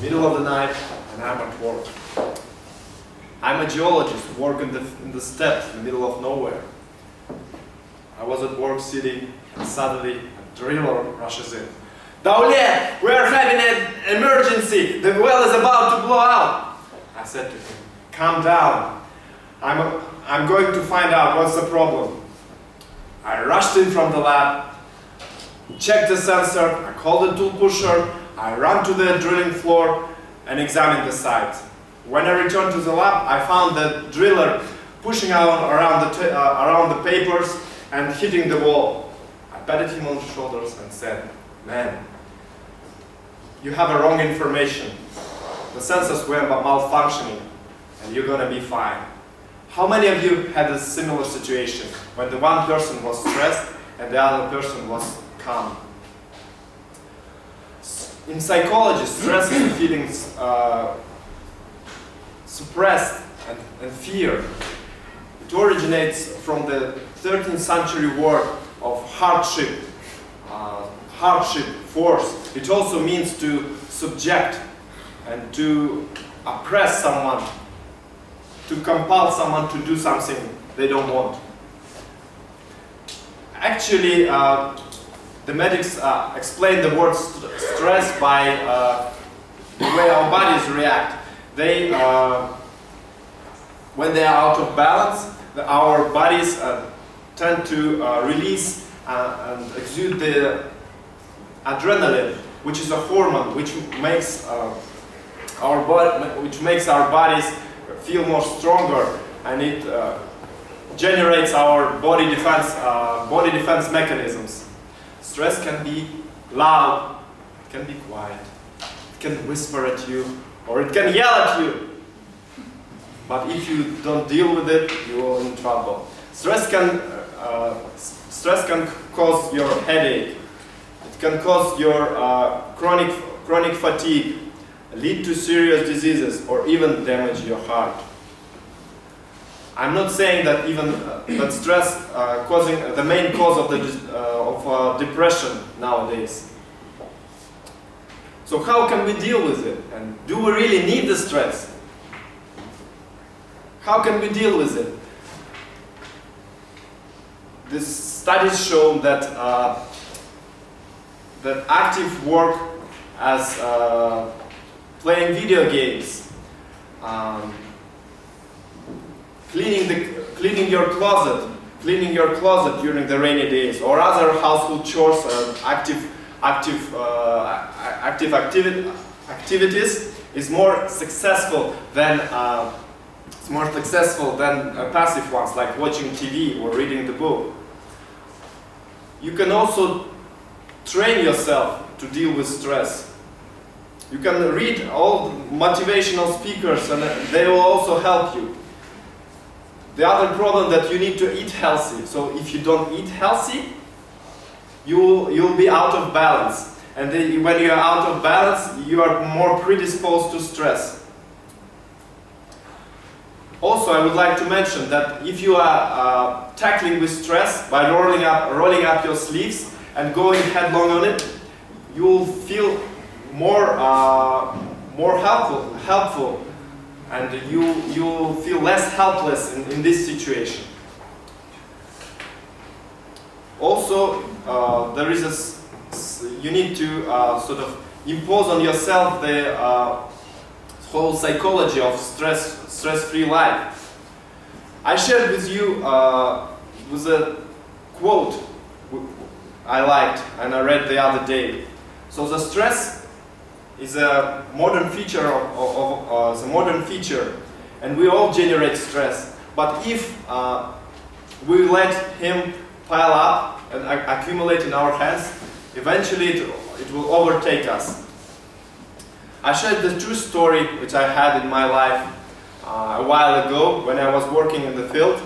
middle of the night, and I'm at work. I'm a geologist, work in the steppes, in the middle of nowhere. I was at work sitting, and suddenly a driller rushes in. Daulet, we are having an emergency. The well is about to blow out. I said to him, calm down. I'm going to find out what's the problem. I rushed in from the lab, checked the sensor, I called the tool pusher, I ran to the drilling floor and examined the site. When I returned to the lab, I found the driller pushing out around the papers and hitting the wall. I patted him on the shoulders and said, man, you have a wrong information. The sensors were malfunctioning and you're gonna be fine. How many of you had a similar situation when the one person was stressed and the other person was calm? In psychology, stress is feelings suppressed and fear. It originates from the 13th century word of hardship, force. It also means to subject and to oppress someone, to compel someone to do something they don't want. Actually, the medics explain the word stress by the way our bodies react. They, when they are out of balance, our bodies tend to release and exude the adrenaline, which is a hormone which makes our bodies feel more stronger, and it generates our body defense mechanisms. Stress can be loud, it can be quiet, it can whisper at you, or it can yell at you. But if you don't deal with it, you are in trouble. Stress can cause your headache. It can cause your chronic fatigue, lead to serious diseases, or even damage your heart. I'm not saying that that stress causing the main cause of depression nowadays. So how can we deal with it? And do we really need the stress? How can we deal with it? This studies show that that active work as playing video games, cleaning your closet during the rainy days, or other household chores and activities is more successful than passive ones like watching TV or reading the book. You can also train yourself to deal with stress. You can read all motivational speakers and they will also help you. The other problem that you need to eat healthy. So if you don't eat healthy, you'll be out of balance. And then when you are out of balance, you are more predisposed to stress. Also, I would like to mention that if you are tackling with stress by rolling up your sleeves and going headlong on it, you will feel more helpful, and you will feel less helpless in this situation. Also, you need to sort of impose on yourself the whole psychology of stress-free life. I shared with you with a quote I liked and I read the other day. So the stress is a modern feature and we all generate stress. But if we let him pile up and accumulate in our hands, eventually it will overtake us. I shared the true story which I had in my life a while ago when I was working in the field,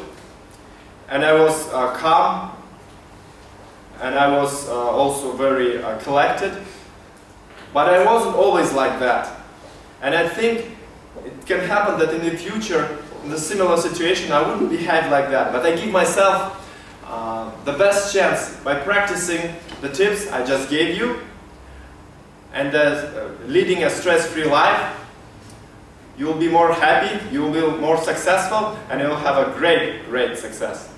and I was calm, and I was also very collected, but I wasn't always like that. And I think it can happen that in the future, in a similar situation, I wouldn't behave like that, but I give myself the best chance by practicing the tips I just gave you, and leading a stress-free life, you will be more happy, you will be more successful, and you will have a great success.